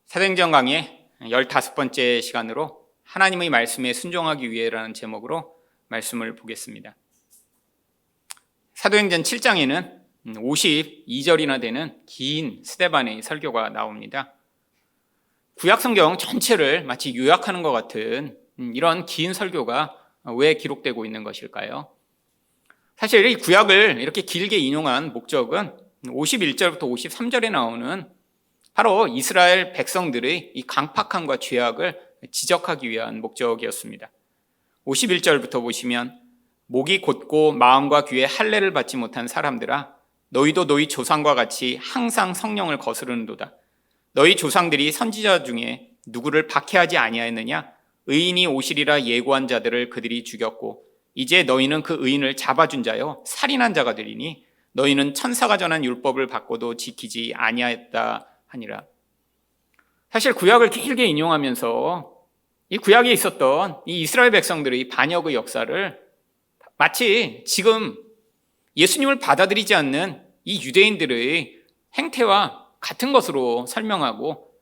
사도행전 강의 15번째 시간으로 하나님의 말씀에 순종하기 위해라는 제목으로 말씀을 보겠습니다. 사도행전 7장에는 52절이나 되는 긴 스데반의 설교가 나옵니다. 구약성경 전체를 마치 요약하는 것 같은 이런 긴 설교가 왜 기록되고 있는 것일까요? 사실 이 구약을 이렇게 길게 인용한 목적은 51절부터 53절에 나오는 바로 이스라엘 백성들의 이 강팍함과 죄악을 지적하기 위한 목적이었습니다. 51절부터 보시면 목이 곧고 마음과 귀에 할례를 받지 못한 사람들아 너희도 너희 조상과 같이 항상 성령을 거스르는도다. 너희 조상들이 선지자 중에 누구를 박해하지 아니하였느냐? 의인이 오시리라 예고한 자들을 그들이 죽였고 이제 너희는 그 의인을 잡아준 자요 살인한 자가 되리니 너희는 천사가 전한 율법을 받고도 지키지 아니하였다 하니라. 사실 구약을 길게 인용하면서 이 구약에 있었던 이 이스라엘 백성들의 반역의 역사를 마치 지금 예수님을 받아들이지 않는 이 유대인들의 행태와 같은 것으로 설명하고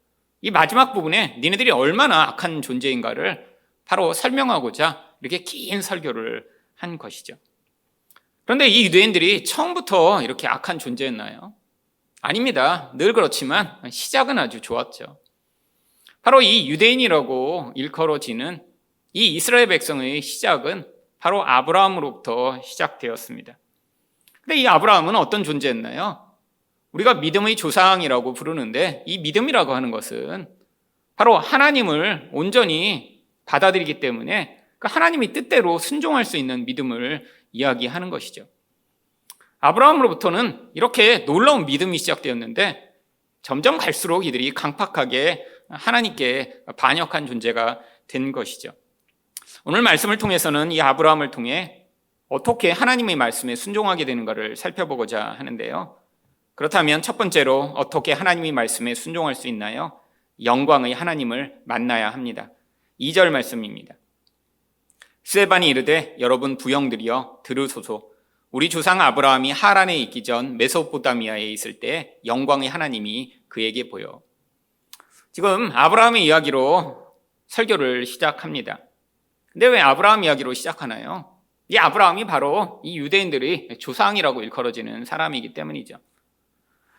이 마지막 부분에 니네들이 얼마나 악한 존재인가를 바로 설명하고자 이렇게 긴 설교를 한 것이죠. 그런데 이 유대인들이 처음부터 이렇게 악한 존재였나요? 아닙니다. 늘 그렇지만 시작은 아주 좋았죠. 바로 이 유대인이라고 일컬어지는 이 이스라엘 백성의 시작은 바로 아브라함으로부터 시작되었습니다. 근데 이 아브라함은 어떤 존재였나요? 우리가 믿음의 조상이라고 부르는데 이 믿음이라고 하는 것은 바로 하나님을 온전히 받아들이기 때문에 그 하나님의 뜻대로 순종할 수 있는 믿음을 이야기하는 것이죠. 아브라함으로부터는 이렇게 놀라운 믿음이 시작되었는데 점점 갈수록 이들이 강팍하게 하나님께 반역한 존재가 된 것이죠. 오늘 말씀을 통해서는 이 아브라함을 통해 어떻게 하나님의 말씀에 순종하게 되는가를 살펴보고자 하는데요. 그렇다면 첫 번째로 어떻게 하나님의 말씀에 순종할 수 있나요? 영광의 하나님을 만나야 합니다. 2절 말씀입니다. 스데반이 이르되 여러분 부형들이여 들으소서. 우리 조상 아브라함이 하란에 있기 전 메소포타미아에 있을 때 영광의 하나님이 그에게 보여. 지금 아브라함의 이야기로 설교를 시작합니다. 근데 왜 아브라함 이야기로 시작하나요? 이 아브라함이 바로 이 유대인들의 조상이라고 일컬어지는 사람이기 때문이죠.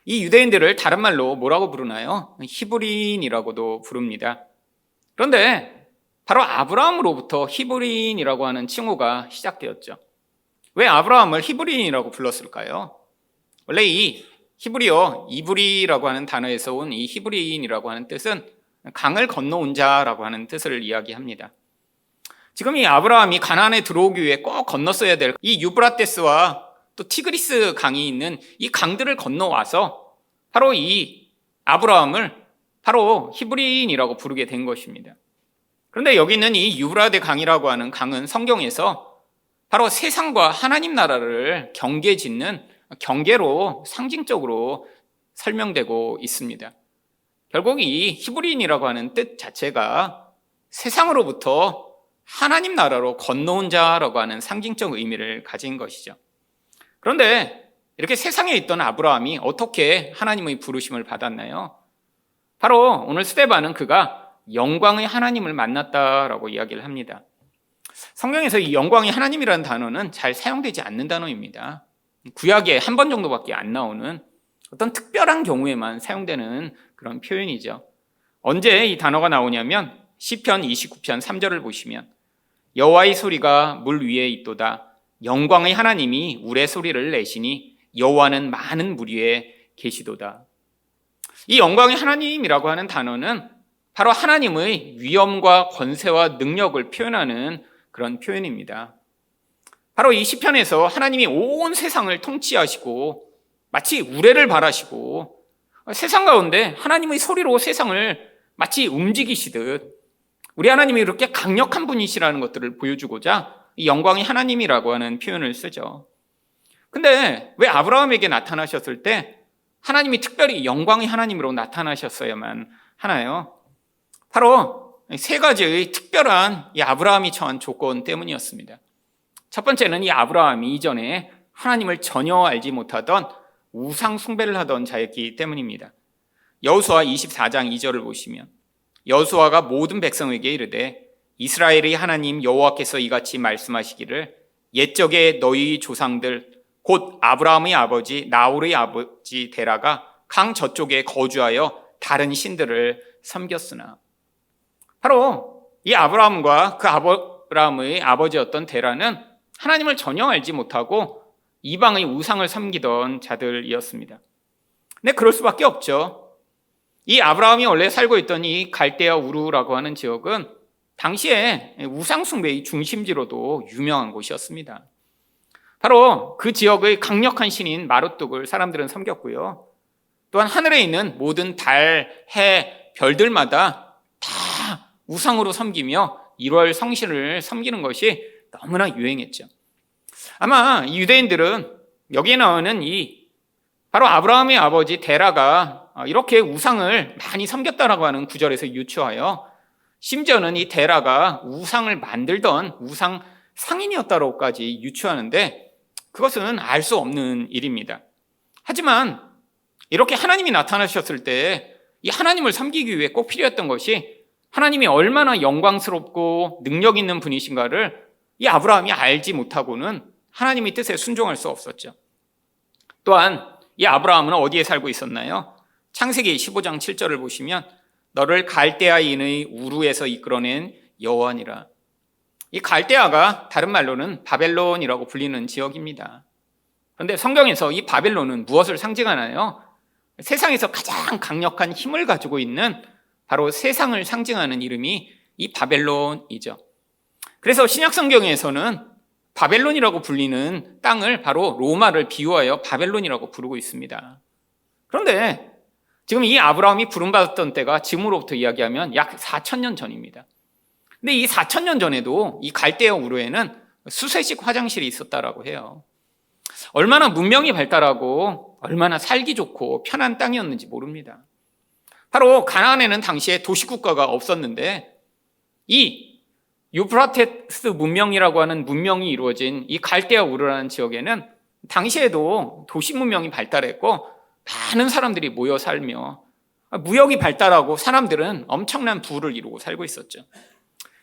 이 유대인들을 다른 말로 뭐라고 부르나요? 히브리인이라고도 부릅니다. 그런데 바로 아브라함으로부터 히브리인이라고 하는 칭호가 시작되었죠. 왜 아브라함을 히브리인이라고 불렀을까요? 원래 이 히브리어 이브리라고 하는 단어에서 온 이 히브리인이라고 하는 뜻은 강을 건너온 자라고 하는 뜻을 이야기합니다. 지금 이 아브라함이 가나안에 들어오기 위해 꼭 건넜어야 될 이 유브라테스와 또 티그리스 강이 있는 이 강들을 건너와서 바로 이 아브라함을 바로 히브리인이라고 부르게 된 것입니다. 그런데 여기 있는 이 유브라데 강이라고 하는 강은 성경에서 바로 세상과 하나님 나라를 경계 짓는 경계로 상징적으로 설명되고 있습니다. 결국 이 히브리인이라고 하는 뜻 자체가 세상으로부터 하나님 나라로 건너온 자라고 하는 상징적 의미를 가진 것이죠. 그런데 이렇게 세상에 있던 아브라함이 어떻게 하나님의 부르심을 받았나요? 바로 오늘 스데반은 그가 영광의 하나님을 만났다라고 이야기를 합니다. 성경에서 이 영광의 하나님이라는 단어는 잘 사용되지 않는 단어입니다. 구약에 한 번 정도밖에 안 나오는 어떤 특별한 경우에만 사용되는 그런 표현이죠. 언제 이 단어가 나오냐면 시편 29편 3절을 보시면 여호와의 소리가 물 위에 있도다. 영광의 하나님이 우레 소리를 내시니 여호와는 많은 물 위에 계시도다. 이 영광의 하나님이라고 하는 단어는 바로 하나님의 위엄과 권세와 능력을 표현하는 그런 표현입니다. 바로 이 시편에서 하나님이 온 세상을 통치하시고 마치 우레를 발하시고 세상 가운데 하나님의 소리로 세상을 마치 움직이시듯 우리 하나님이 이렇게 강력한 분이시라는 것들을 보여주고자 이 영광의 하나님이라고 하는 표현을 쓰죠. 근데 왜 아브라함에게 나타나셨을 때 하나님이 특별히 영광의 하나님으로 나타나셨어야만 하나요? 바로 세 가지의 특별한 이 아브라함이 처한 조건 때문이었습니다. 첫 번째는 이 아브라함이 이전에 하나님을 전혀 알지 못하던 우상 숭배를 하던 자였기 때문입니다. 여호수아 24장 2절을 보시면 여호수아가 모든 백성에게 이르되 이스라엘의 하나님 여호와께서 이같이 말씀하시기를 옛적에 너희 조상들 곧 아브라함의 아버지 나홀의 아버지 데라가 강 저쪽에 거주하여 다른 신들을 섬겼으나. 바로 이 아브라함과 그 아브라함의 아버지였던 데라는 하나님을 전혀 알지 못하고 이방의 우상을 섬기던 자들이었습니다. 근데 그럴 수밖에 없죠. 이 아브라함이 원래 살고 있던 이 갈대아 우르라고 하는 지역은 당시에 우상 숭배의 중심지로도 유명한 곳이었습니다. 바로 그 지역의 강력한 신인 마르뚝을 사람들은 섬겼고요. 또한 하늘에 있는 모든 달, 해, 별들마다 다 우상으로 섬기며 1월 성신을 섬기는 것이 너무나 유행했죠. 아마 유대인들은 여기에 나오는 바로 아브라함의 아버지 데라가 이렇게 우상을 많이 섬겼다라고 하는 구절에서 유추하여 심지어는 이 데라가 우상을 만들던 우상 상인이었다고까지 유추하는데 그것은 알 수 없는 일입니다. 하지만 이렇게 하나님이 나타나셨을 때 이 하나님을 섬기기 위해 꼭 필요했던 것이 하나님이 얼마나 영광스럽고 능력 있는 분이신가를 이 아브라함이 알지 못하고는 하나님의 뜻에 순종할 수 없었죠. 또한 이 아브라함은 어디에 살고 있었나요? 창세기 15장 7절을 보시면 너를 갈대아인의 우르에서 이끌어낸 여호와니라. 이 갈대아가 다른 말로는 바벨론이라고 불리는 지역입니다. 그런데 성경에서 이 바벨론은 무엇을 상징하나요? 세상에서 가장 강력한 힘을 가지고 있는 바로 세상을 상징하는 이름이 이 바벨론이죠. 그래서 신약 성경에서는 바벨론이라고 불리는 땅을 바로 로마를 비유하여 바벨론이라고 부르고 있습니다. 그런데 지금 이 아브라함이 부름받았던 때가 지금으로부터 이야기하면 약 4,000년 전입니다. 근데 이 4,000년 전에도 이 갈대아 우르에는 수세식 화장실이 있었다라고 해요. 얼마나 문명이 발달하고 얼마나 살기 좋고 편한 땅이었는지 모릅니다. 바로 가나안에는 당시에 도시국가가 없었는데 이 유프라테스 문명이라고 하는 문명이 이루어진 이 갈대아 우르라는 지역에는 당시에도 도시 문명이 발달했고 많은 사람들이 모여 살며 무역이 발달하고 사람들은 엄청난 부를 이루고 살고 있었죠.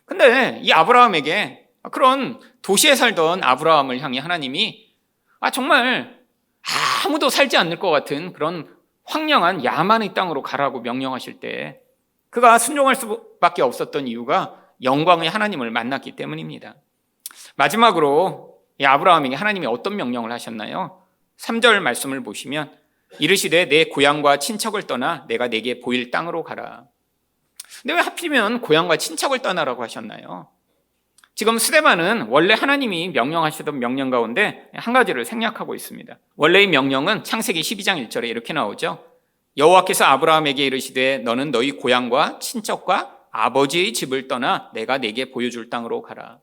근데 이 아브라함에게 그런 도시에 살던 아브라함을 향해 하나님이 정말 아무도 살지 않을 것 같은 그런 황량한 야만의 땅으로 가라고 명령하실 때 그가 순종할 수밖에 없었던 이유가 영광의 하나님을 만났기 때문입니다. 마지막으로 이 아브라함에게 하나님이 어떤 명령을 하셨나요? 3절 말씀을 보시면 이르시되 내 고향과 친척을 떠나 내가 내게 보일 땅으로 가라. 근데 왜 하필이면 고향과 친척을 떠나라고 하셨나요? 지금 스데반은 원래 하나님이 명령하시던 명령 가운데 한 가지를 생략하고 있습니다. 원래의 명령은 창세기 12장 1절에 이렇게 나오죠. 여호와께서 아브라함에게 이르시되 너는 너희 고향과 친척과 아버지의 집을 떠나 내가 내게 보여줄 땅으로 가라.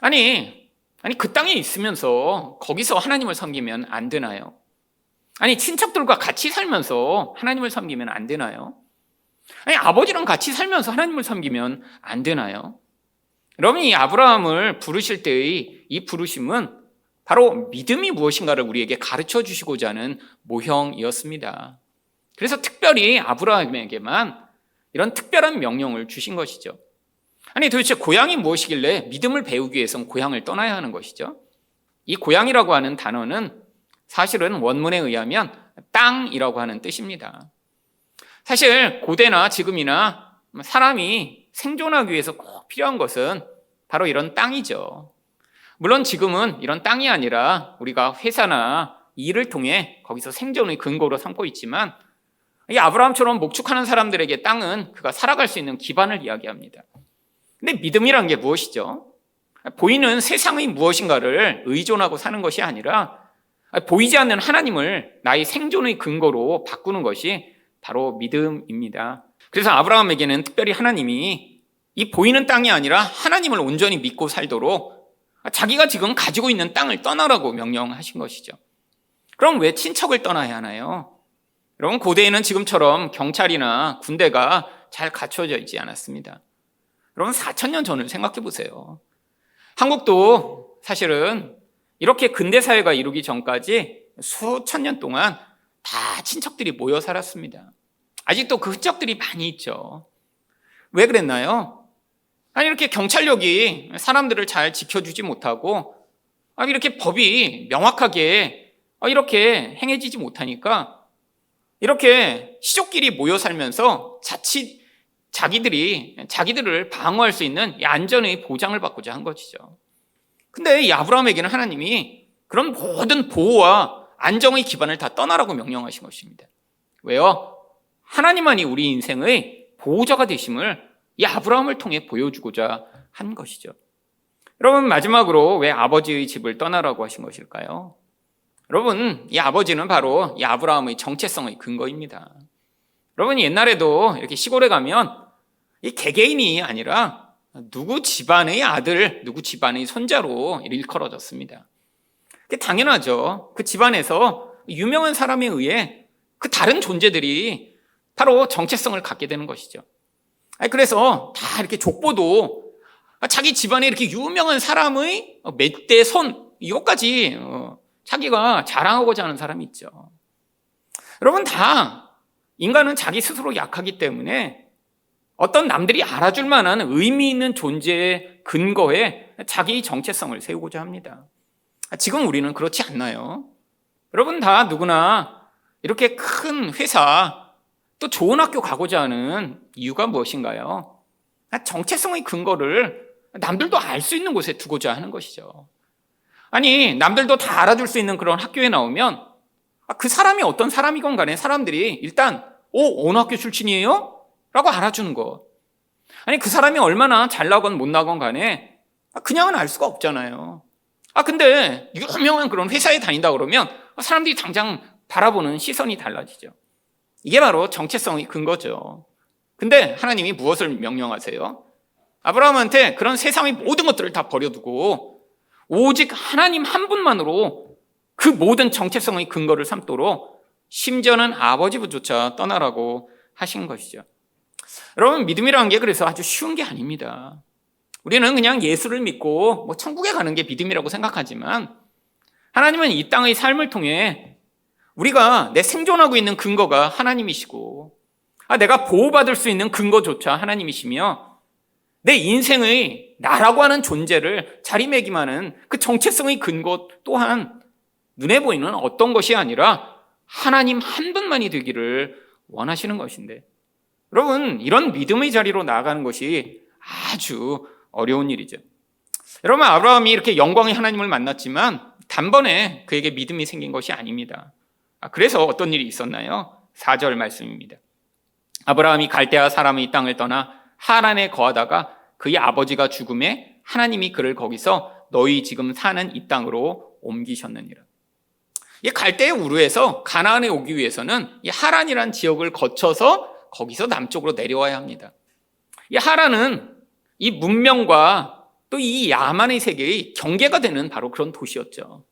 아니 그 땅에 있으면서 거기서 하나님을 섬기면 안 되나요? 아니 친척들과 같이 살면서 하나님을 섬기면 안 되나요? 아니 아버지랑 같이 살면서 하나님을 섬기면 안 되나요? 여러분 이 아브라함을 부르실 때의 이 부르심은 바로 믿음이 무엇인가를 우리에게 가르쳐 주시고자 하는 모형이었습니다. 그래서 특별히 아브라함에게만 이런 특별한 명령을 주신 것이죠. 아니 도대체 고향이 무엇이길래 믿음을 배우기 위해서는 고향을 떠나야 하는 것이죠. 이 고향이라고 하는 단어는 사실은 원문에 의하면 땅이라고 하는 뜻입니다. 사실 고대나 지금이나 사람이 생존하기 위해서 꼭 필요한 것은 바로 이런 땅이죠. 물론 지금은 이런 땅이 아니라 우리가 회사나 일을 통해 거기서 생존의 근거로 삼고 있지만 이 아브라함처럼 목축하는 사람들에게 땅은 그가 살아갈 수 있는 기반을 이야기합니다. 근데 믿음이란 게 무엇이죠? 보이는 세상의 무엇인가를 의존하고 사는 것이 아니라 보이지 않는 하나님을 나의 생존의 근거로 바꾸는 것이 바로 믿음입니다. 그래서 아브라함에게는 특별히 하나님이 이 보이는 땅이 아니라 하나님을 온전히 믿고 살도록 자기가 지금 가지고 있는 땅을 떠나라고 명령하신 것이죠. 그럼 왜 친척을 떠나야 하나요? 여러분 고대에는 지금처럼 경찰이나 군대가 잘 갖춰져 있지 않았습니다. 여러분 4,000년 전을 생각해 보세요. 한국도 사실은 이렇게 근대사회가 이루기 전까지 수천 년 동안 다 친척들이 모여 살았습니다. 아직도 그 흔적들이 많이 있죠. 왜 그랬나요? 아니, 이렇게 경찰력이 사람들을 잘 지켜주지 못하고, 이렇게 법이 명확하게 이렇게 행해지지 못하니까 이렇게 시족끼리 모여 살면서 자칫 자기들을 방어할 수 있는 이 안전의 보장을 받고자 한 것이죠. 근데 이 아브라함에게는 하나님이 그런 모든 보호와 안정의 기반을 다 떠나라고 명령하신 것입니다. 왜요? 하나님만이 우리 인생의 보호자가 되심을 이 아브라함을 통해 보여주고자 한 것이죠. 여러분, 마지막으로 왜 아버지의 집을 떠나라고 하신 것일까요? 여러분, 이 아버지는 바로 이 아브라함의 정체성의 근거입니다. 여러분, 옛날에도 이렇게 시골에 가면 이 개개인이 아니라 누구 집안의 아들, 누구 집안의 손자로 일컬어졌습니다. 그게 당연하죠. 그 집안에서 유명한 사람에 의해 그 다른 존재들이 바로 정체성을 갖게 되는 것이죠. 그래서 다 이렇게 족보도 자기 집안에 이렇게 유명한 사람의 몇 대 손, 이것까지 자기가 자랑하고자 하는 사람이 있죠. 여러분, 다 인간은 자기 스스로 약하기 때문에 어떤 남들이 알아줄 만한 의미 있는 존재의 근거에 자기 정체성을 세우고자 합니다. 지금 우리는 그렇지 않나요? 여러분, 다 누구나 이렇게 큰 회사, 또 좋은 학교 가고자 하는 이유가 무엇인가요? 정체성의 근거를 남들도 알 수 있는 곳에 두고자 하는 것이죠. 아니, 남들도 다 알아줄 수 있는 그런 학교에 나오면 그 사람이 어떤 사람이건 간에 사람들이 일단 어느 학교 출신이에요? 라고 알아주는 것. 아니, 그 사람이 얼마나 잘 나건 못 나건 간에 그냥은 알 수가 없잖아요. 근데 유명한 그런 회사에 다닌다 그러면 사람들이 당장 바라보는 시선이 달라지죠. 이게 바로 정체성의 근거죠. 근데 하나님이 무엇을 명령하세요? 아브라함한테 그런 세상의 모든 것들을 다 버려두고 오직 하나님 한 분만으로 그 모든 정체성의 근거를 삼도록 심지어는 아버지부조차 떠나라고 하신 것이죠. 여러분, 믿음이라는 게 그래서 아주 쉬운 게 아닙니다. 우리는 그냥 예수를 믿고 천국에 가는 게 믿음이라고 생각하지만 하나님은 이 땅의 삶을 통해 우리가 내 생존하고 있는 근거가 하나님이시고 내가 보호받을 수 있는 근거조차 하나님이시며 내 인생의 나라고 하는 존재를 자리매김하는 그 정체성의 근거 또한 눈에 보이는 어떤 것이 아니라 하나님 한 분만이 되기를 원하시는 것인데, 여러분, 이런 믿음의 자리로 나아가는 것이 아주 어려운 일이죠. 여러분, 아브라함이 이렇게 영광의 하나님을 만났지만 단번에 그에게 믿음이 생긴 것이 아닙니다. 그래서 어떤 일이 있었나요? 4절 말씀입니다. 아브라함이 갈대아 사람의 땅을 떠나 하란에 거하다가 그의 아버지가 죽음에 하나님이 그를 거기서 너희 지금 사는 이 땅으로 옮기셨느니라. 이 갈대아 우르에서 가나안에 오기 위해서는 이 하란이라는 지역을 거쳐서 거기서 남쪽으로 내려와야 합니다. 이 하란은 이 문명과 또 이 야만의 세계의 경계가 되는 바로 그런 도시였죠.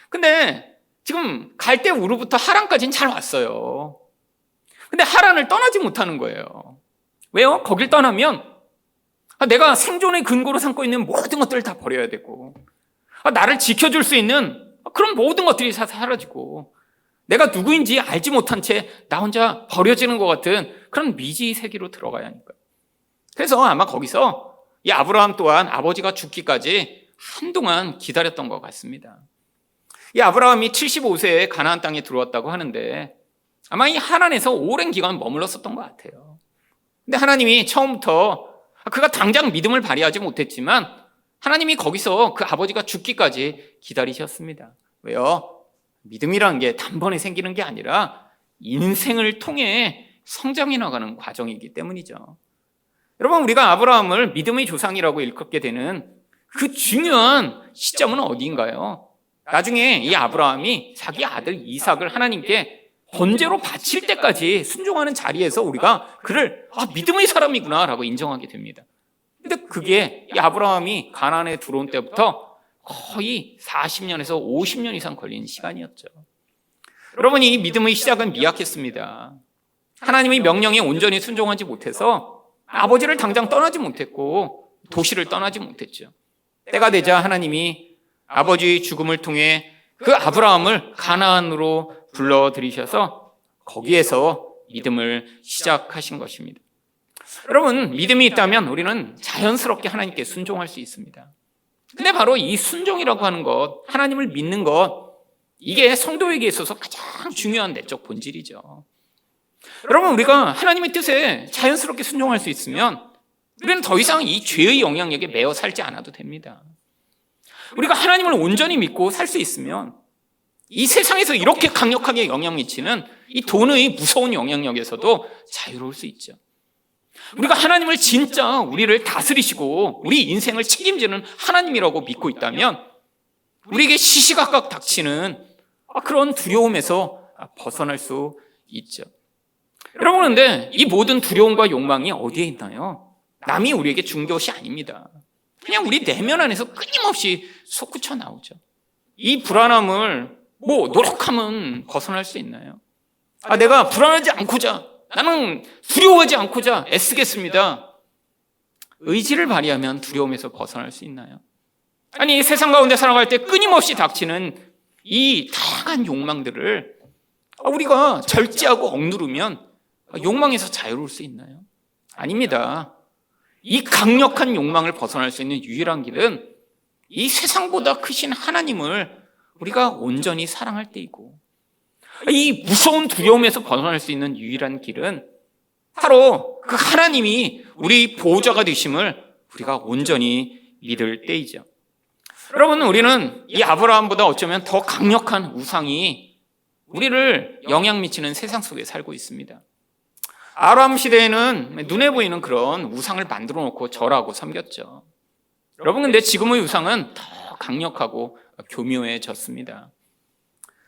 근데 지금 갈대아 우르부터 하란까지는 잘 왔어요. 근데 하란을 떠나지 못하는 거예요. 왜요? 거길 떠나면 내가 생존의 근거로 삼고 있는 모든 것들을 다 버려야 되고, 나를 지켜줄 수 있는 그런 모든 것들이 다 사라지고, 내가 누구인지 알지 못한 채 나 혼자 버려지는 것 같은 그런 미지의 세계로 들어가야 하니까. 그래서 아마 거기서 이 아브라함 또한 아버지가 죽기까지 한동안 기다렸던 것 같습니다. 이 아브라함이 75세에 가나안 땅에 들어왔다고 하는데 아마 이 하란에서 오랜 기간 머물렀었던 것 같아요. 근데 하나님이 처음부터 그가 당장 믿음을 발휘하지 못했지만 하나님이 거기서 그 아버지가 죽기까지 기다리셨습니다. 왜요? 믿음이라는 게 단번에 생기는 게 아니라 인생을 통해 성장해 나가는 과정이기 때문이죠. 여러분, 우리가 아브라함을 믿음의 조상이라고 일컫게 되는 그 중요한 시점은 어디인가요? 나중에 이 아브라함이 자기 아들 이삭을 하나님께 번제로 바칠 때까지 순종하는 자리에서 우리가 그를 믿음의 사람이구나 라고 인정하게 됩니다. 근데 그게 이 아브라함이 가나안에 들어온 때부터 거의 40년에서 50년 이상 걸린 시간이었죠. 여러분, 이 믿음의 시작은 미약했습니다. 하나님의 명령에 온전히 순종하지 못해서 아버지를 당장 떠나지 못했고 도시를 떠나지 못했죠. 때가 되자 하나님이 아버지의 죽음을 통해 그 아브라함을 가나안으로 불러들이셔서 거기에서 믿음을 시작하신 것입니다. 여러분, 믿음이 있다면 우리는 자연스럽게 하나님께 순종할 수 있습니다. 근데 바로 이 순종이라고 하는 것, 하나님을 믿는 것, 이게 성도에게 있어서 가장 중요한 내적 본질이죠. 여러분, 우리가 하나님의 뜻에 자연스럽게 순종할 수 있으면 우리는 더 이상 이 죄의 영향력에 매여 살지 않아도 됩니다. 우리가 하나님을 온전히 믿고 살 수 있으면 이 세상에서 이렇게 강력하게 영향 미치는 이 돈의 무서운 영향력에서도 자유로울 수 있죠. 우리가 하나님을 진짜 우리를 다스리시고 우리 인생을 책임지는 하나님이라고 믿고 있다면 우리에게 시시각각 닥치는 그런 두려움에서 벗어날 수 있죠. 여러분, 그런데 이 모든 두려움과 욕망이 어디에 있나요? 남이 우리에게 준 것이 아닙니다. 그냥 우리 내면 안에서 끊임없이 솟구쳐 나오죠. 이 불안함을 노력하면 벗어날 수 있나요? 내가 불안하지 않고자, 나는 두려워하지 않고자 애쓰겠습니다. 의지를 발휘하면 두려움에서 벗어날 수 있나요? 아니, 세상 가운데 살아갈 때 끊임없이 닥치는 이 다양한 욕망들을 우리가 절제하고 억누르면 욕망에서 자유로울 수 있나요? 아닙니다. 이 강력한 욕망을 벗어날 수 있는 유일한 길은 이 세상보다 크신 하나님을 우리가 온전히 사랑할 때이고, 이 무서운 두려움에서 벗어날 수 있는 유일한 길은 바로 그 하나님이 우리 보호자가 되심을 우리가 온전히 믿을 때이죠. 여러분, 우리는 이 아브라함보다 어쩌면 더 강력한 우상이 우리를 영향 미치는 세상 속에 살고 있습니다. 아브라함 시대에는 눈에 보이는 그런 우상을 만들어 놓고 절하고 섬겼죠. 여러분, 근데 지금의 우상은 더 강력하고 교묘해졌습니다.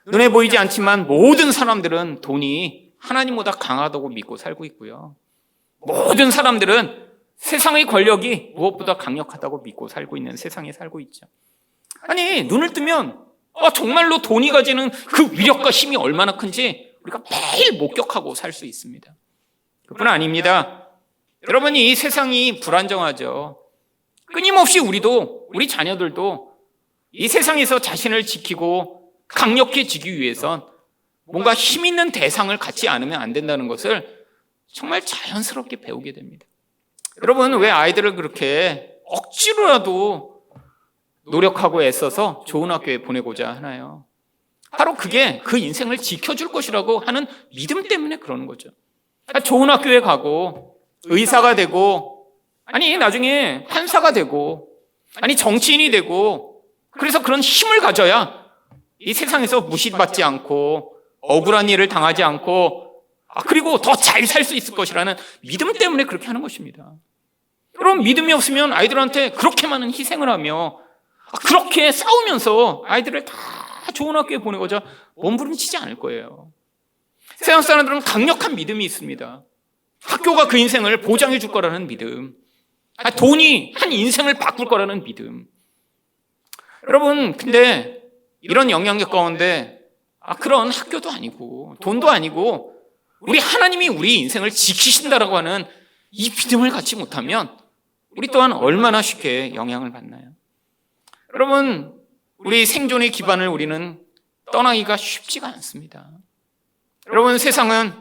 눈에 보이지 않지만 모든 사람들은 돈이 하나님보다 강하다고 믿고 살고 있고요. 모든 사람들은 세상의 권력이 무엇보다 강력하다고 믿고 살고 있는 세상에 살고 있죠. 아니, 눈을 뜨면 정말로 돈이 가지는 그 위력과 힘이 얼마나 큰지 우리가 매일 목격하고 살 수 있습니다. 그뿐 아닙니다. 여러분, 이 세상이 불안정하죠. 끊임없이 우리 자녀들도 이 세상에서 자신을 지키고 강력해지기 위해선 뭔가 힘 있는 대상을 갖지 않으면 안 된다는 것을 정말 자연스럽게 배우게 됩니다. 여러분, 왜 아이들을 그렇게 억지로라도 노력하고 애써서 좋은 학교에 보내고자 하나요? 바로 그게 그 인생을 지켜줄 것이라고 하는 믿음 때문에 그러는 거죠. 좋은 학교에 가고 의사가 되고, 아니 나중에 판사가 되고, 아니 정치인이 되고, 그래서 그런 힘을 가져야 이 세상에서 무시받지 않고 억울한 일을 당하지 않고 그리고 더 잘 살 수 있을 것이라는 믿음 때문에 그렇게 하는 것입니다. 여러분, 믿음이 없으면 아이들한테 그렇게 많은 희생을 하며 그렇게 싸우면서 아이들을 다 좋은 학교에 보내고자 몸부림치지 않을 거예요. 세상 사람들은 강력한 믿음이 있습니다. 학교가 그 인생을 보장해 줄 거라는 믿음, 돈이 한 인생을 바꿀 거라는 믿음. 여러분, 근데 이런 영향력 가운데 그런 학교도 아니고 돈도 아니고 우리 하나님이 우리 인생을 지키신다라고 하는 이 믿음을 갖지 못하면 우리 또한 얼마나 쉽게 영향을 받나요? 여러분, 우리 생존의 기반을 우리는 떠나기가 쉽지가 않습니다. 여러분, 세상은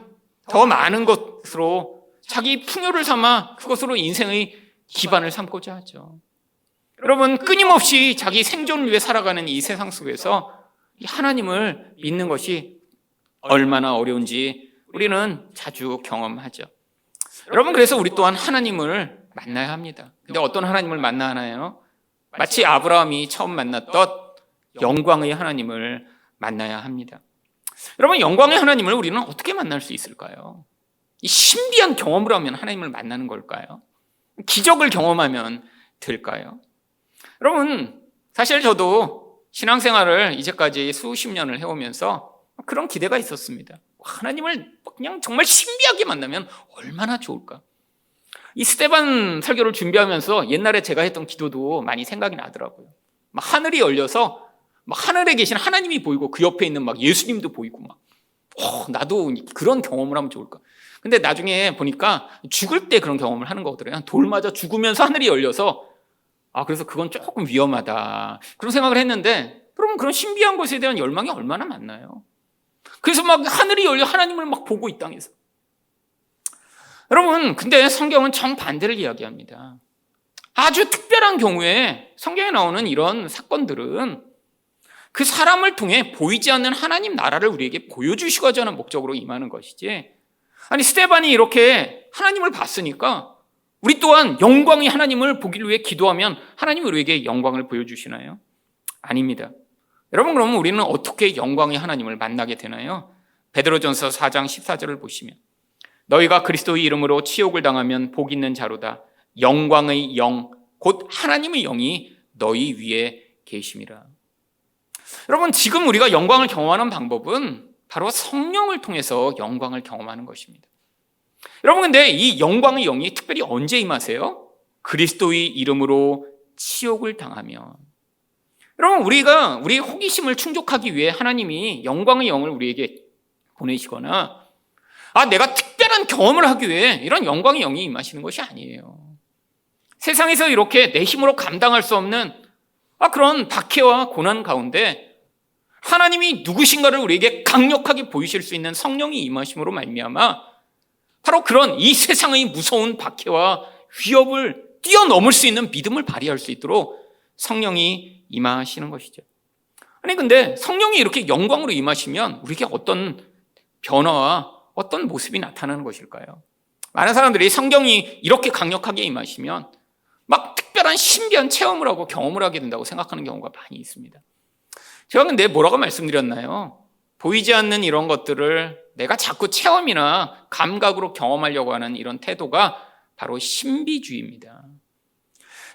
더 많은 것으로 자기 풍요를 삼아 그것으로 인생의 기반을 삼고자 하죠. 여러분, 끊임없이 자기 생존을 위해 살아가는 이 세상 속에서 하나님을 믿는 것이 얼마나 어려운지 우리는 자주 경험하죠. 여러분, 그래서 우리 또한 하나님을 만나야 합니다. 근데 어떤 하나님을 만나야 하나요? 마치 아브라함이 처음 만났던 영광의 하나님을 만나야 합니다. 여러분, 영광의 하나님을 우리는 어떻게 만날 수 있을까요? 이 신비한 경험을 하면 하나님을 만나는 걸까요? 기적을 경험하면 될까요? 여러분, 사실 저도 신앙생활을 이제까지 수십 년을 해오면서 그런 기대가 있었습니다. 하나님을 그냥 정말 신비하게 만나면 얼마나 좋을까. 이 스데반 설교를 준비하면서 옛날에 제가 했던 기도도 많이 생각이 나더라고요. 막 하늘이 열려서 막 하늘에 계신 하나님이 보이고 그 옆에 있는 막 예수님도 보이고 나도 그런 경험을 하면 좋을까. 근데 나중에 보니까 죽을 때 그런 경험을 하는 거거든요. 돌 맞아 죽으면서 하늘이 열려서 그래서 그건 조금 위험하다, 그런 생각을 했는데, 그럼 그런 신비한 것에 대한 열망이 얼마나 많나요? 그래서 막 하늘이 열려 하나님을 막 보고 이 땅에서 여러분, 근데 성경은 정반대를 이야기합니다. 아주 특별한 경우에 성경에 나오는 이런 사건들은 그 사람을 통해 보이지 않는 하나님 나라를 우리에게 보여주시고자 하는 목적으로 임하는 것이지, 아니 스데반이 이렇게 하나님을 봤으니까 우리 또한 영광의 하나님을 보기를 위해 기도하면 하나님이 우리에게 영광을 보여주시나요? 아닙니다. 여러분, 그러면 우리는 어떻게 영광의 하나님을 만나게 되나요? 베드로전서 4장 14절을 보시면 너희가 그리스도의 이름으로 치욕을 당하면 복 있는 자로다. 영광의 영 곧 하나님의 영이 너희 위에 계심이라. 여러분, 지금 우리가 영광을 경험하는 방법은 바로 성령을 통해서 영광을 경험하는 것입니다. 여러분, 근데 이 영광의 영이 특별히 언제 임하세요? 그리스도의 이름으로 치욕을 당하면. 여러분, 우리가 우리의 호기심을 충족하기 위해 하나님이 영광의 영을 우리에게 보내시거나 내가 특별한 경험을 하기 위해 이런 영광의 영이 임하시는 것이 아니에요. 세상에서 이렇게 내 힘으로 감당할 수 없는 그런 박해와 고난 가운데 하나님이 누구신가를 우리에게 강력하게 보이실 수 있는 성령이 임하심으로 말미암아 바로 그런 이 세상의 무서운 박해와 위협을 뛰어넘을 수 있는 믿음을 발휘할 수 있도록 성령이 임하시는 것이죠. 아니 근데 성령이 이렇게 영광으로 임하시면 우리에게 어떤 변화와 어떤 모습이 나타나는 것일까요? 많은 사람들이 성경이 이렇게 강력하게 임하시면 막 특별한 신비한 체험을 하고 경험을 하게 된다고 생각하는 경우가 많이 있습니다. 제가 근데 뭐라고 말씀드렸나요? 보이지 않는 이런 것들을 내가 자꾸 체험이나 감각으로 경험하려고 하는 이런 태도가 바로 신비주의입니다.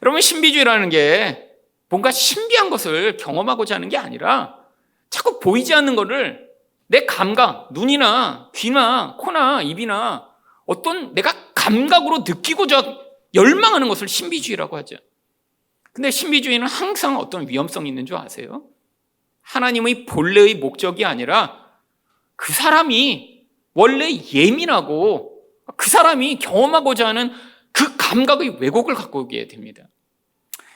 여러분, 신비주의라는 게 뭔가 신비한 것을 경험하고자 하는 게 아니라 자꾸 보이지 않는 것을 내 감각, 눈이나 귀나 코나 입이나 어떤 내가 감각으로 느끼고자 열망하는 것을 신비주의라고 하죠. 근데 신비주의는 항상 어떤 위험성이 있는 줄 아세요? 하나님의 본래의 목적이 아니라 그 사람이 원래 예민하고 그 사람이 경험하고자 하는 그 감각의 왜곡을 갖고 오게 됩니다.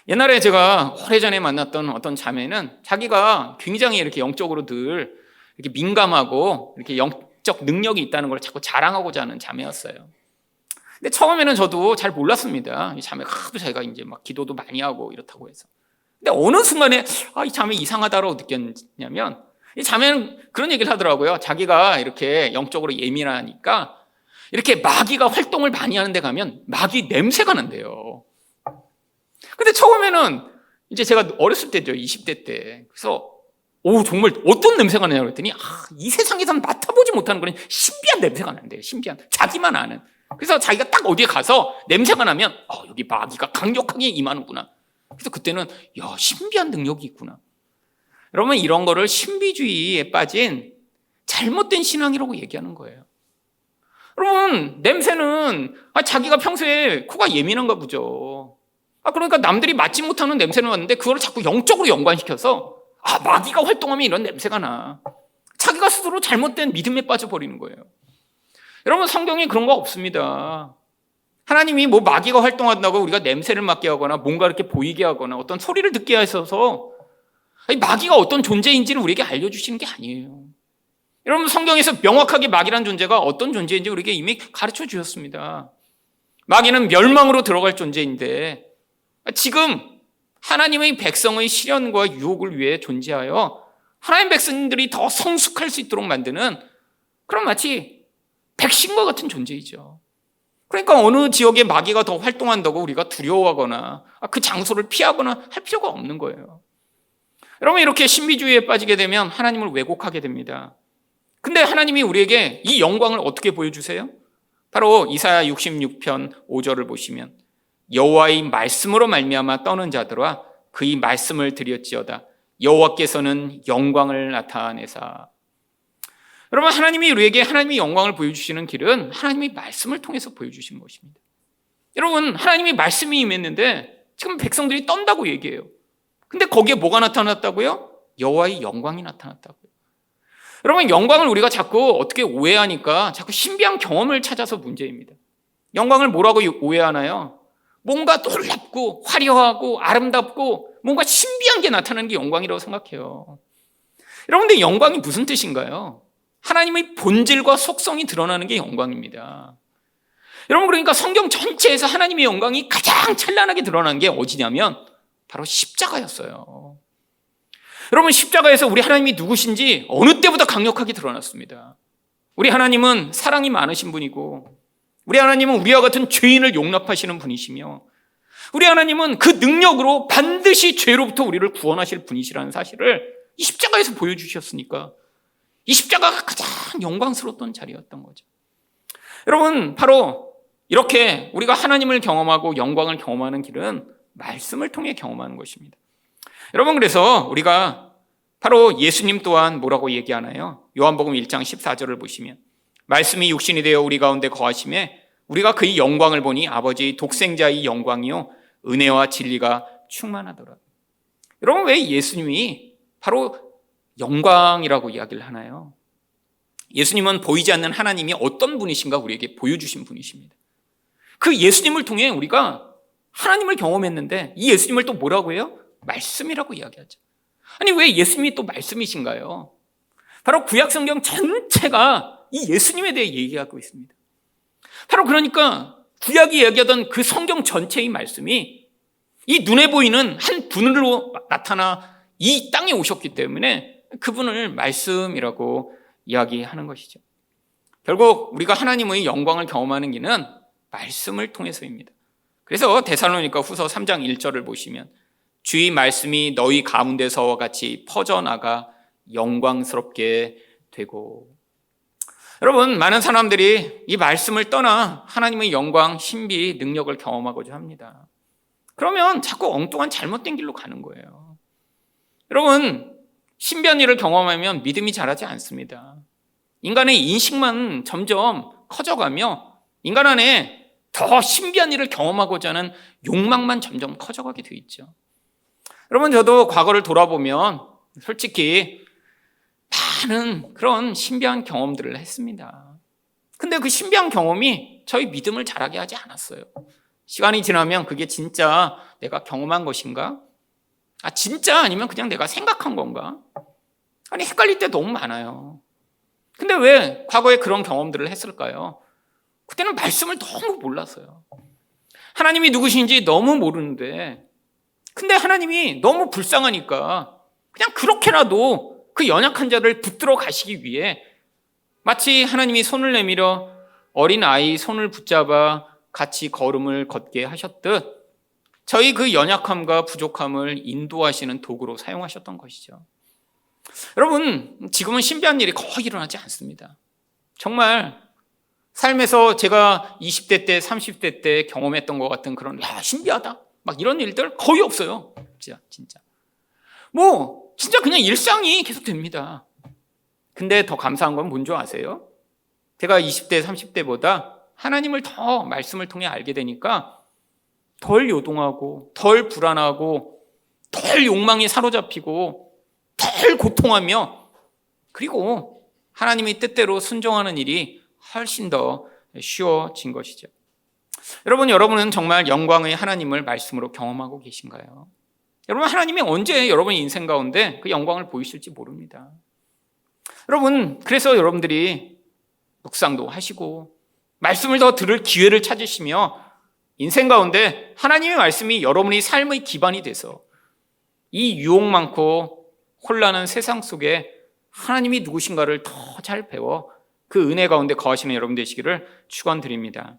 옛날에 제가 오래전에 만났던 어떤 자매는 자기가 굉장히 이렇게 영적으로 늘 이렇게 민감하고 이렇게 영적 능력이 있다는 걸 자꾸 자랑하고자 하는 자매였어요. 근데 처음에는 저도 잘 몰랐습니다. 이 자매가 하도 자기가 이제 막 기도도 많이 하고 이렇다고 해서. 근데 어느 순간에 이 자매 이상하다라고 느꼈냐면 이 자매는 그런 얘기를 하더라고요. 자기가 이렇게 영적으로 예민하니까 이렇게 마귀가 활동을 많이 하는 데 가면 마귀 냄새가 난대요. 근데 처음에는 이제 제가 어렸을 때죠. 20대 때. 그래서 정말 어떤 냄새가 나냐고 그랬더니 이 세상에서는 맡아보지 못하는 그런 신비한 냄새가 난대요. 신비한. 자기만 아는. 그래서 자기가 딱 어디에 가서 냄새가 나면 여기 마귀가 강력하게 임하는구나. 그래서 그때는 신비한 능력이 있구나. 여러분, 이런 거를 신비주의에 빠진 잘못된 신앙이라고 얘기하는 거예요. 여러분, 냄새는 자기가 평소에 코가 예민한가 보죠. 그러니까 남들이 맡지 못하는 냄새는 왔는데 그걸 자꾸 영적으로 연관시켜서 마귀가 활동하면 이런 냄새가 나. 자기가 스스로 잘못된 믿음에 빠져버리는 거예요. 여러분, 성경에 그런 거 없습니다. 하나님이 마귀가 활동한다고 우리가 냄새를 맡게 하거나 뭔가 이렇게 보이게 하거나 어떤 소리를 듣게 하셔서 마귀가 어떤 존재인지를 우리에게 알려주시는 게 아니에요. 여러분, 성경에서 명확하게 마귀란 존재가 어떤 존재인지 우리에게 이미 가르쳐 주셨습니다. 마귀는 멸망으로 들어갈 존재인데 지금 하나님의 백성의 시련과 유혹을 위해 존재하여 하나님 백성들이 더 성숙할 수 있도록 만드는 그런 마치 백신과 같은 존재이죠. 그러니까 어느 지역에 마귀가 더 활동한다고 우리가 두려워하거나 그 장소를 피하거나 할 필요가 없는 거예요. 여러분, 이렇게 신비주의에 빠지게 되면 하나님을 왜곡하게 됩니다. 근데 하나님이 우리에게 이 영광을 어떻게 보여주세요? 바로 이사야 66편 5절을 보시면 여호와의 말씀으로 말미암아 떠는 자들아 그의 말씀을 드렸지어다. 여호와께서는 영광을 나타내사. 여러분, 하나님이 우리에게 하나님의 영광을 보여주시는 길은 하나님의 말씀을 통해서 보여주시는 것입니다. 여러분, 하나님의 말씀이 임했는데 지금 백성들이 떤다고 얘기해요. 근데 거기에 뭐가 나타났다고요? 여호와의 영광이 나타났다고요. 여러분, 영광을 우리가 자꾸 어떻게 오해하니까 자꾸 신비한 경험을 찾아서 문제입니다. 영광을 뭐라고 오해하나요? 뭔가 놀랍고 화려하고 아름답고 뭔가 신비한 게 나타나는 게 영광이라고 생각해요. 여러분, 근데 영광이 무슨 뜻인가요? 하나님의 본질과 속성이 드러나는 게 영광입니다. 여러분, 그러니까 성경 전체에서 하나님의 영광이 가장 찬란하게 드러난 게 어디냐면 바로 십자가였어요. 여러분, 십자가에서 우리 하나님이 누구신지 어느 때보다 강력하게 드러났습니다. 우리 하나님은 사랑이 많으신 분이고, 우리 하나님은 우리와 같은 죄인을 용납하시는 분이시며, 우리 하나님은 그 능력으로 반드시 죄로부터 우리를 구원하실 분이시라는 사실을 이 십자가에서 보여주셨으니까 이 십자가가 가장 영광스러웠던 자리였던 거죠. 여러분, 바로 이렇게 우리가 하나님을 경험하고 영광을 경험하는 길은 말씀을 통해 경험하는 것입니다. 여러분, 그래서 우리가 바로 예수님 또한 뭐라고 얘기하나요? 요한복음 1장 14절을 보시면 말씀이 육신이 되어 우리 가운데 거하심에 우리가 그의 영광을 보니 아버지의 독생자의 영광이요 은혜와 진리가 충만하더라. 여러분, 왜 예수님이 바로 영광이라고 이야기를 하나요? 예수님은 보이지 않는 하나님이 어떤 분이신가 우리에게 보여주신 분이십니다. 그 예수님을 통해 우리가 하나님을 경험했는데 이 예수님을 또 뭐라고 해요? 말씀이라고 이야기하죠. 아니, 왜 예수님이 또 말씀이신가요? 바로 구약성경 전체가 이 예수님에 대해 얘기하고 있습니다. 바로 그러니까 구약이 이야기하던 그 성경 전체의 말씀이 이 눈에 보이는 한 분으로 나타나 이 땅에 오셨기 때문에 그분을 말씀이라고 이야기하는 것이죠. 결국 우리가 하나님의 영광을 경험하는 길은 말씀을 통해서입니다. 그래서 데살로니가 후서 3장 1절을 보시면 주의 말씀이 너희 가운데서와 같이 퍼져나가 영광스럽게 되고. 여러분, 많은 사람들이 이 말씀을 떠나 하나님의 영광, 신비, 능력을 경험하고자 합니다. 그러면 자꾸 엉뚱한 잘못된 길로 가는 거예요. 여러분, 신비한 일을 경험하면 믿음이 자라지 않습니다. 인간의 인식만 점점 커져가며 인간 안에 더 신비한 일을 경험하고자 하는 욕망만 점점 커져가게 되어 있죠. 여러분, 저도 과거를 돌아보면 솔직히 많은 그런 신비한 경험들을 했습니다. 근데 그 신비한 경험이 저희 믿음을 자라게 하지 않았어요. 시간이 지나면 그게 진짜 내가 경험한 것인가? 진짜 아니면 그냥 내가 생각한 건가? 아니, 헷갈릴 때 너무 많아요. 근데 왜 과거에 그런 경험들을 했을까요? 그때는 말씀을 너무 몰랐어요. 하나님이 누구신지 너무 모르는데, 근데 하나님이 너무 불쌍하니까 그냥 그렇게라도 그 연약한 자를 붙들어 가시기 위해 마치 하나님이 손을 내밀어 어린 아이 손을 붙잡아 같이 걸음을 걷게 하셨듯 저희 그 연약함과 부족함을 인도하시는 도구로 사용하셨던 것이죠. 여러분, 지금은 신비한 일이 거의 일어나지 않습니다. 정말 삶에서 제가 20대 때, 30대 때 경험했던 것 같은 그런 신비하다 막 이런 일들 거의 없어요. 진짜. 진짜 그냥 일상이 계속 됩니다. 근데 더 감사한 건 뭔지 아세요? 제가 20대, 30대보다 하나님을 더 말씀을 통해 알게 되니까 덜 요동하고 덜 불안하고 덜 욕망에 사로잡히고 덜 고통하며 그리고 하나님의 뜻대로 순종하는 일이 훨씬 더 쉬워진 것이죠. 여러분은 정말 영광의 하나님을 말씀으로 경험하고 계신가요? 여러분, 하나님이 언제 여러분의 인생 가운데 그 영광을 보이실지 모릅니다. 여러분, 그래서 여러분들이 묵상도 하시고 말씀을 더 들을 기회를 찾으시며 인생 가운데 하나님의 말씀이 여러분의 삶의 기반이 돼서 이 유혹 많고 혼란한 세상 속에 하나님이 누구신가를 더 잘 배워 그 은혜 가운데 거하시는 여러분 되시기를 축원드립니다.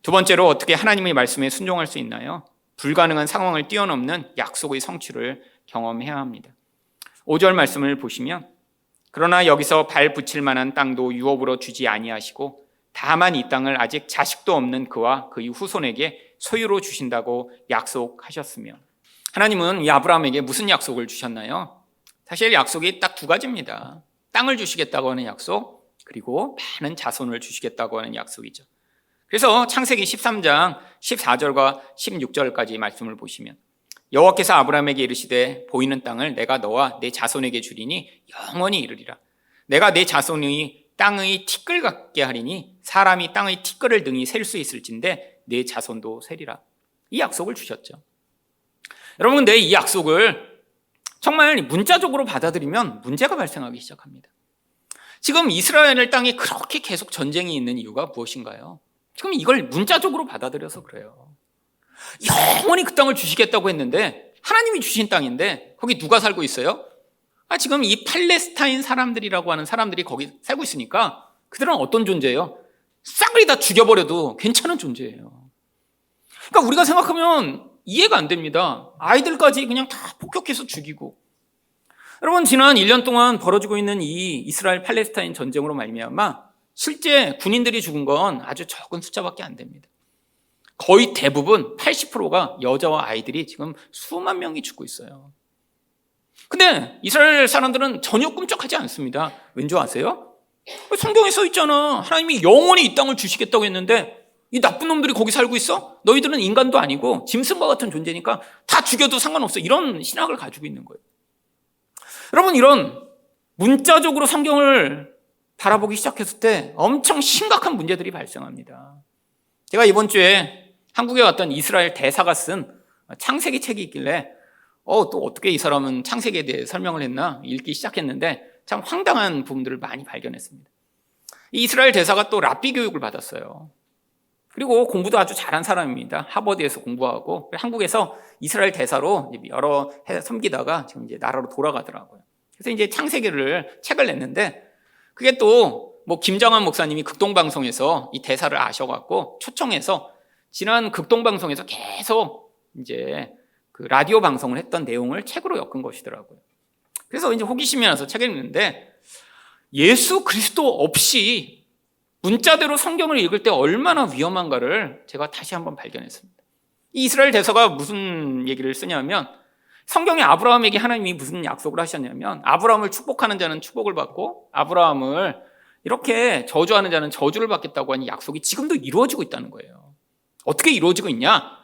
두 번째로 어떻게 하나님의 말씀에 순종할 수 있나요? 불가능한 상황을 뛰어넘는 약속의 성취를 경험해야 합니다. 5절 말씀을 보시면 그러나 여기서 발 붙일 만한 땅도 유업으로 주지 아니하시고 다만 이 땅을 아직 자식도 없는 그와 그의 후손에게 소유로 주신다고 약속하셨으며 하나님은 이 아브라함에게 무슨 약속을 주셨나요? 사실 약속이 딱 두 가지입니다. 땅을 주시겠다고 하는 약속, 그리고 많은 자손을 주시겠다고 하는 약속이죠. 그래서 창세기 13장 14절과 16절까지 말씀을 보시면 여호와께서 아브라함에게 이르시되 보이는 땅을 내가 너와 내 자손에게 주리니 영원히 이르리라. 내가 내 자손이 땅의 티끌 같게 하리니 사람이 땅의 티끌을 등이 셀 수 있을진데 내 자손도 세리라. 이 약속을 주셨죠. 여러분, 근데 이 약속을 정말 문자적으로 받아들이면 문제가 발생하기 시작합니다. 지금 이스라엘 땅에 그렇게 계속 전쟁이 있는 이유가 무엇인가요? 지금 이걸 문자적으로 받아들여서 그래요. 영원히 그 땅을 주시겠다고 했는데 하나님이 주신 땅인데 거기 누가 살고 있어요? 지금 이 팔레스타인 사람들이라고 하는 사람들이 거기 살고 있으니까 그들은 어떤 존재예요? 싹을 다 죽여버려도 괜찮은 존재예요. 그러니까 우리가 생각하면 이해가 안 됩니다. 아이들까지 그냥 다 폭격해서 죽이고. 여러분, 지난 1년 동안 벌어지고 있는 이 이스라엘 팔레스타인 전쟁으로 말미암아 실제 군인들이 죽은 건 아주 적은 숫자밖에 안 됩니다. 거의 대부분 80%가 여자와 아이들이 지금 수만 명이 죽고 있어요. 근데 이스라엘 사람들은 전혀 꿈쩍하지 않습니다. 왠지 아세요? 성경에 써 있잖아. 하나님이 영원히 이 땅을 주시겠다고 했는데 이 나쁜 놈들이 거기 살고 있어? 너희들은 인간도 아니고 짐승과 같은 존재니까 다 죽여도 상관없어. 이런 신학을 가지고 있는 거예요. 여러분, 이런 문자적으로 성경을 바라보기 시작했을 때 엄청 심각한 문제들이 발생합니다. 제가 이번 주에 한국에 왔던 이스라엘 대사가 쓴 창세기 책이 있길래 또 어떻게 이 사람은 창세기에 대해 설명을 했나 읽기 시작했는데 참 황당한 부분들을 많이 발견했습니다. 이 이스라엘 대사가 또 랍비 교육을 받았어요. 그리고 공부도 아주 잘한 사람입니다. 하버드에서 공부하고 한국에서 이스라엘 대사로 여러 해 섬기다가 지금 이제 나라로 돌아가더라고요. 그래서 이제 창세기를 책을 냈는데 그게 또 김정한 목사님이 극동방송에서 이 대사를 아셔갖고 초청해서 지난 극동방송에서 계속 이제 그 라디오 방송을 했던 내용을 책으로 엮은 것이더라고요. 그래서 이제 호기심이 나서 책을 읽는데 예수 그리스도 없이 문자대로 성경을 읽을 때 얼마나 위험한가를 제가 다시 한번 발견했습니다. 이 이스라엘 대사가 무슨 얘기를 쓰냐면 성경에 아브라함에게 하나님이 무슨 약속을 하셨냐면 아브라함을 축복하는 자는 축복을 받고 아브라함을 이렇게 저주하는 자는 저주를 받겠다고 하는 약속이 지금도 이루어지고 있다는 거예요. 어떻게 이루어지고 있냐?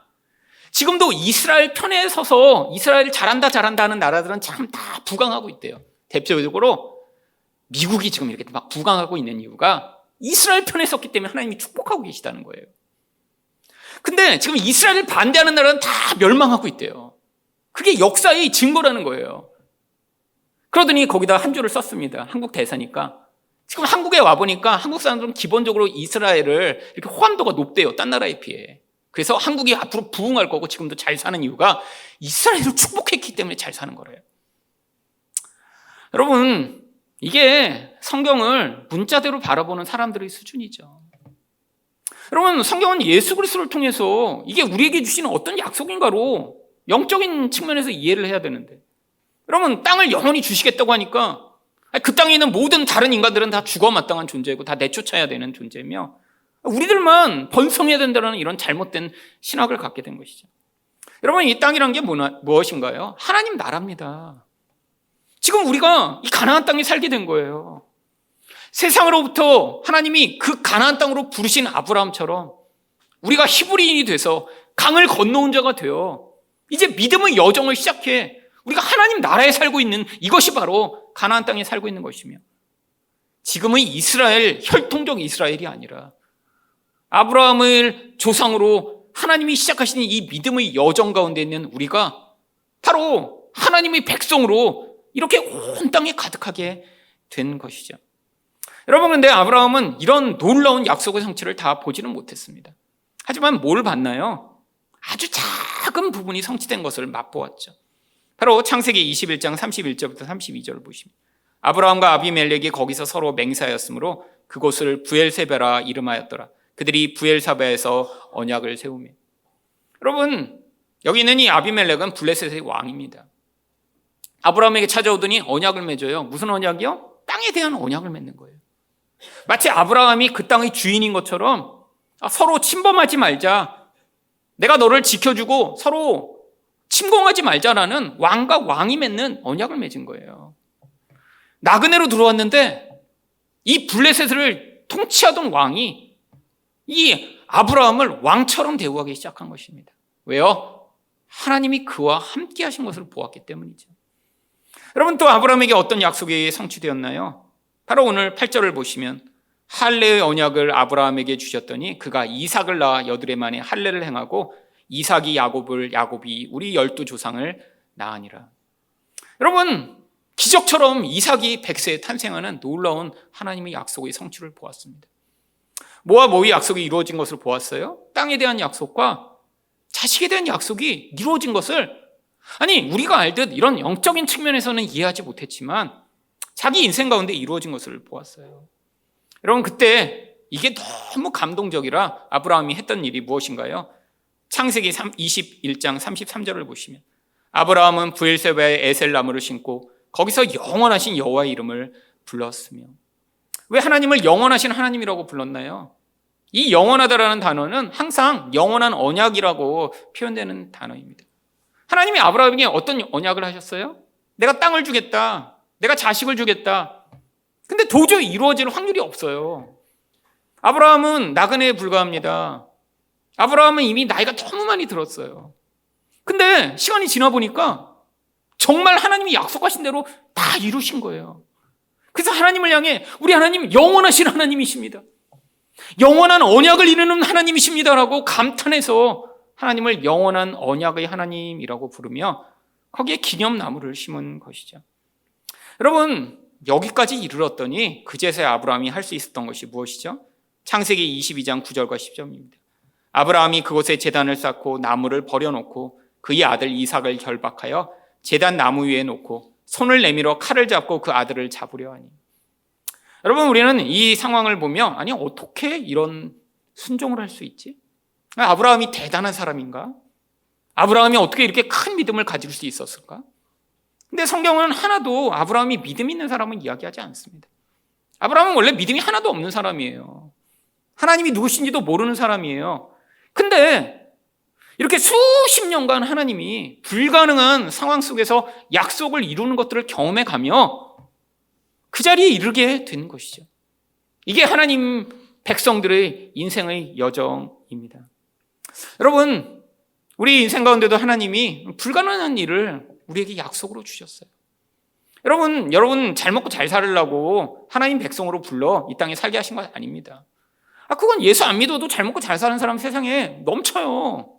지금도 이스라엘 편에 서서 이스라엘 잘한다 하는 나라들은 참 다 부강하고 있대요. 대표적으로 미국이 지금 이렇게 막 부강하고 있는 이유가 이스라엘 편에 섰기 때문에 하나님이 축복하고 계시다는 거예요. 근데 지금 이스라엘을 반대하는 나라는 다 멸망하고 있대요. 그게 역사의 증거라는 거예요. 그러더니 거기다 한 줄을 썼습니다. 한국 대사니까. 지금 한국에 와보니까 한국 사람들은 기본적으로 이스라엘을 이렇게 호감도가 높대요. 딴 나라에 비해. 그래서 한국이 앞으로 부흥할 거고 지금도 잘 사는 이유가 이스라엘을 축복했기 때문에 잘 사는 거래요. 여러분, 이게 성경을 문자대로 바라보는 사람들의 수준이죠. 여러분, 성경은 예수 그리스도를 통해서 이게 우리에게 주시는 어떤 약속인가로 영적인 측면에서 이해를 해야 되는데, 여러분, 땅을 영원히 주시겠다고 하니까 그 땅에 있는 모든 다른 인간들은 다 죽어 마땅한 존재고 다 내쫓아야 되는 존재며 우리들만 번성해야 된다는 이런 잘못된 신학을 갖게 된 것이죠. 여러분, 이 땅이란 게 무엇인가요? 하나님 나라입니다. 지금 우리가 이 가나안 땅에 살게 된 거예요. 세상으로부터 하나님이 그 가나안 땅으로 부르신 아브라함처럼 우리가 히브리인이 돼서 강을 건너온 자가 되어 이제 믿음의 여정을 시작해 우리가 하나님 나라에 살고 있는 이것이 바로 가나안 땅에 살고 있는 것이며 지금의 이스라엘, 혈통적 이스라엘이 아니라 아브라함을 조상으로 하나님이 시작하신 이 믿음의 여정 가운데 있는 우리가 바로 하나님의 백성으로 이렇게 온 땅에 가득하게 된 것이죠. 여러분, 근데 아브라함은 이런 놀라운 약속의 성취를 다 보지는 못했습니다. 하지만 뭘 봤나요? 아주 작은 부분이 성취된 것을 맛보았죠. 바로 창세기 21장 31절부터 32절을 보시면 아브라함과 아비멜렉이 거기서 서로 맹세하였으므로 그곳을 부엘세바라 이름하였더라. 그들이 부엘사바에서 언약을 세우며. 여러분, 여기 있는 이 아비멜렉은 블레셋의 왕입니다. 아브라함에게 찾아오더니 언약을 맺어요. 무슨 언약이요? 땅에 대한 언약을 맺는 거예요. 마치 아브라함이 그 땅의 주인인 것처럼 서로 침범하지 말자, 내가 너를 지켜주고 서로 침공하지 말자라는 왕과 왕이 맺는 언약을 맺은 거예요. 나그네로 들어왔는데 이 블레셋을 통치하던 왕이 이 아브라함을 왕처럼 대우하기 시작한 것입니다. 왜요? 하나님이 그와 함께 하신 것을 보았기 때문이죠. 여러분, 또 아브라함에게 어떤 약속이 성취되었나요? 바로 오늘 8절을 보시면 할례의 언약을 아브라함에게 주셨더니 그가 이삭을 낳아 여드레 만에 할례를 행하고 이삭이 야곱을, 야곱이 우리 12조상을 낳으니라. 여러분, 기적처럼 이삭이 100세에 탄생하는 놀라운 하나님의 약속의 성취를 보았습니다. 뭐와 뭐의 약속이 이루어진 것을 보았어요? 땅에 대한 약속과 자식에 대한 약속이 이루어진 것을, 아니 우리가 알듯 이런 영적인 측면에서는 이해하지 못했지만 자기 인생 가운데 이루어진 것을 보았어요. 여러분, 그때 이게 너무 감동적이라 아브라함이 했던 일이 무엇인가요? 창세기 21장 33절을 보시면 아브라함은 브엘세바에 에셀 나무를 심고 거기서 영원하신 여호와의 이름을 불렀으며. 왜 하나님을 영원하신 하나님이라고 불렀나요? 이 영원하다라는 단어는 항상 영원한 언약이라고 표현되는 단어입니다. 하나님이 아브라함에게 어떤 언약을 하셨어요? 내가 땅을 주겠다, 내가 자식을 주겠다. 근데 도저히 이루어질 확률이 없어요. 아브라함은 나그네에 불과합니다. 아브라함은 이미 나이가 너무 많이 들었어요. 근데 시간이 지나 보니까 정말 하나님이 약속하신 대로 다 이루신 거예요. 그래서 하나님을 향해 우리 하나님 영원하신 하나님이십니다, 영원한 언약을 이루는 하나님이십니다라고 감탄해서 하나님을 영원한 언약의 하나님이라고 부르며 거기에 기념나무를 심은 것이죠. 여러분, 여기까지 이르렀더니 그제서야 아브라함이 할 수 있었던 것이 무엇이죠? 창세기 22장 9절과 10절입니다. 아브라함이 그곳에 제단을 쌓고 나무를 버려놓고 그의 아들 이삭을 결박하여 제단 나무 위에 놓고 손을 내밀어 칼을 잡고 그 아들을 잡으려 하니. 여러분, 우리는 이 상황을 보며 아니 어떻게 이런 순종을 할 수 있지? 아브라함이 대단한 사람인가? 아브라함이 어떻게 이렇게 큰 믿음을 가질 수 있었을까? 근데 성경은 하나도 아브라함이 믿음 있는 사람은 이야기하지 않습니다. 아브라함은 원래 믿음이 하나도 없는 사람이에요. 하나님이 누구신지도 모르는 사람이에요. 근데 이렇게 수십 년간 하나님이 불가능한 상황 속에서 약속을 이루는 것들을 경험해 가며 그 자리에 이르게 된 것이죠. 이게 하나님 백성들의 인생의 여정입니다. 여러분, 우리 인생 가운데도 하나님이 불가능한 일을 우리에게 약속으로 주셨어요. 여러분 잘 먹고 잘 살으려고 하나님 백성으로 불러 이 땅에 살게 하신 것 아닙니다. 그건 예수 안 믿어도 잘 먹고 잘 사는 사람 세상에 넘쳐요.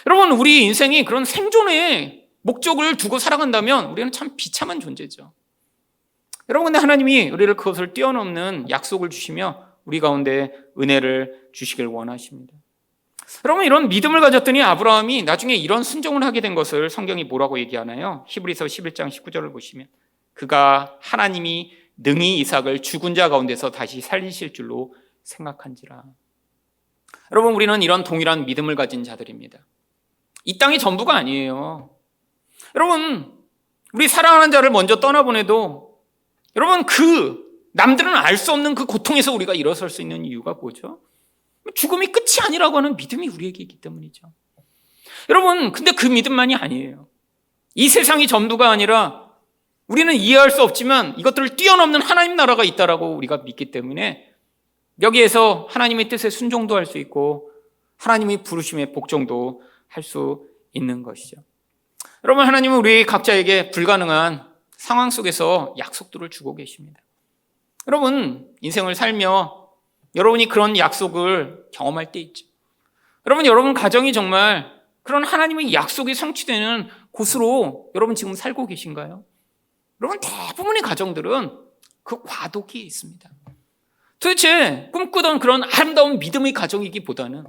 여러분, 우리 인생이 그런 생존의 목적을 두고 살아간다면 우리는 참 비참한 존재죠. 여러분, 근데 하나님이 우리를 그것을 뛰어넘는 약속을 주시며 우리 가운데 은혜를 주시길 원하십니다. 여러분, 이런 믿음을 가졌더니 아브라함이 나중에 이런 순종을 하게 된 것을 성경이 뭐라고 얘기하나요? 히브리서 11장 19절을 보시면 그가 하나님이 능히 이삭을 죽은 자 가운데서 다시 살리실 줄로 생각한지라. 여러분, 우리는 이런 동일한 믿음을 가진 자들입니다. 이 땅이 전부가 아니에요. 여러분, 우리 사랑하는 자를 먼저 떠나보내도 여러분, 남들은 알 수 없는 그 고통에서 우리가 일어설 수 있는 이유가 뭐죠? 죽음이 끝이 아니라고 하는 믿음이 우리에게 있기 때문이죠. 여러분, 근데 그 믿음만이 아니에요. 이 세상이 전부가 아니라 우리는 이해할 수 없지만 이것들을 뛰어넘는 하나님 나라가 있다라고 우리가 믿기 때문에 여기에서 하나님의 뜻에 순종도 할 수 있고 하나님의 부르심에 복종도 할 수 있는 것이죠. 여러분, 하나님은 우리 각자에게 불가능한 상황 속에서 약속들을 주고 계십니다. 여러분, 인생을 살며 여러분이 그런 약속을 경험할 때 있죠. 여러분 가정이 정말 그런 하나님의 약속이 성취되는 곳으로 여러분 지금 살고 계신가요? 여러분, 대부분의 가정들은 그 과도기에 있습니다. 도대체 꿈꾸던 그런 아름다운 믿음의 가정이기보다는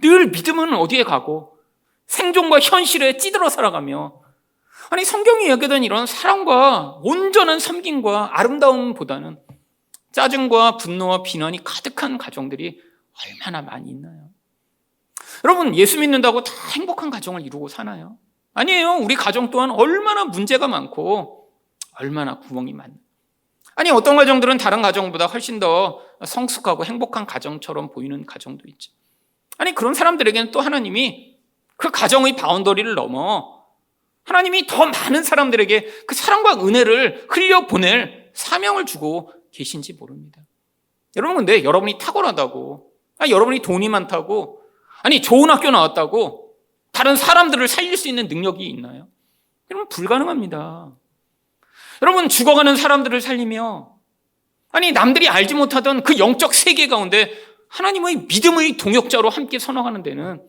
늘 믿음은 어디에 가고 생존과 현실에 찌들어 살아가며, 아니 성경이 이야기하던 이런 사랑과 온전한 섬김과 아름다움보다는 짜증과 분노와 비난이 가득한 가정들이 얼마나 많이 있나요? 여러분, 예수 믿는다고 다 행복한 가정을 이루고 사나요? 아니에요. 우리 가정 또한 얼마나 문제가 많고 얼마나 구멍이 많나요? 아니, 어떤 가정들은 다른 가정보다 훨씬 더 성숙하고 행복한 가정처럼 보이는 가정도 있죠. 아니, 그런 사람들에게는 또 하나님이 그 가정의 바운더리를 넘어 하나님이 더 많은 사람들에게 그 사랑과 은혜를 흘려보낼 사명을 주고 계신지 모릅니다. 여러분, 근데 여러분이 탁월하다고, 여러분이 돈이 많다고, 좋은 학교 나왔다고 다른 사람들을 살릴 수 있는 능력이 있나요? 여러분, 불가능합니다. 여러분, 죽어가는 사람들을 살리며 남들이 알지 못하던 그 영적 세계 가운데 하나님의 믿음의 동역자로 함께 선호하는 데는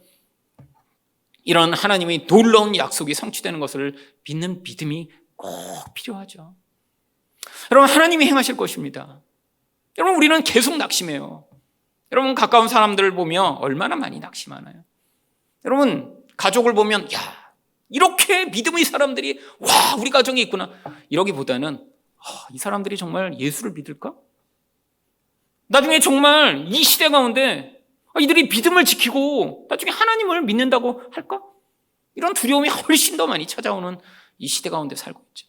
이런 하나님의 놀라운 약속이 성취되는 것을 믿는 믿음이 꼭 필요하죠. 여러분, 하나님이 행하실 것입니다. 여러분, 우리는 계속 낙심해요. 여러분, 가까운 사람들을 보면 얼마나 많이 낙심하나요? 여러분, 가족을 보면 야, 이렇게 믿음의 사람들이 와, 우리 가정에 있구나, 이러기보다는 이 사람들이 정말 예수를 믿을까? 나중에 정말 이 시대 가운데 이들이 믿음을 지키고 나중에 하나님을 믿는다고 할까? 이런 두려움이 훨씬 더 많이 찾아오는 이 시대 가운데 살고 있죠.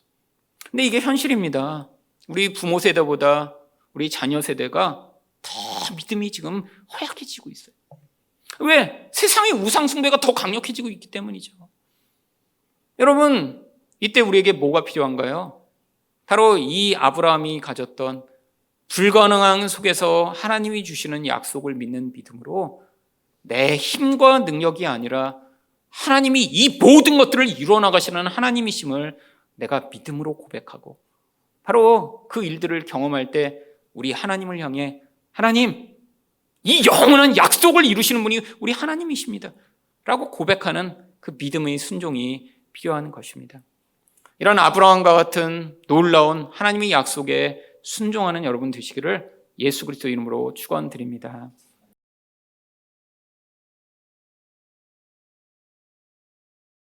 근데 이게 현실입니다. 우리 부모 세대보다 우리 자녀 세대가 더 믿음이 지금 허약해지고 있어요. 왜? 세상의 우상숭배가 더 강력해지고 있기 때문이죠. 여러분, 이때 우리에게 뭐가 필요한가요? 바로 이 아브라함이 가졌던 불가능한 속에서 하나님이 주시는 약속을 믿는 믿음으로 내 힘과 능력이 아니라 하나님이 이 모든 것들을 이루어 나가시는 하나님이심을 내가 믿음으로 고백하고, 바로 그 일들을 경험할 때 우리 하나님을 향해 하나님, 이 영원한 약속을 이루시는 분이 우리 하나님이십니다 라고 고백하는 그 믿음의 순종이 필요한 것입니다. 이런 아브라함과 같은 놀라운 하나님의 약속에 순종하는 여러분 되시기를 예수 그리스도 이름으로 축원드립니다.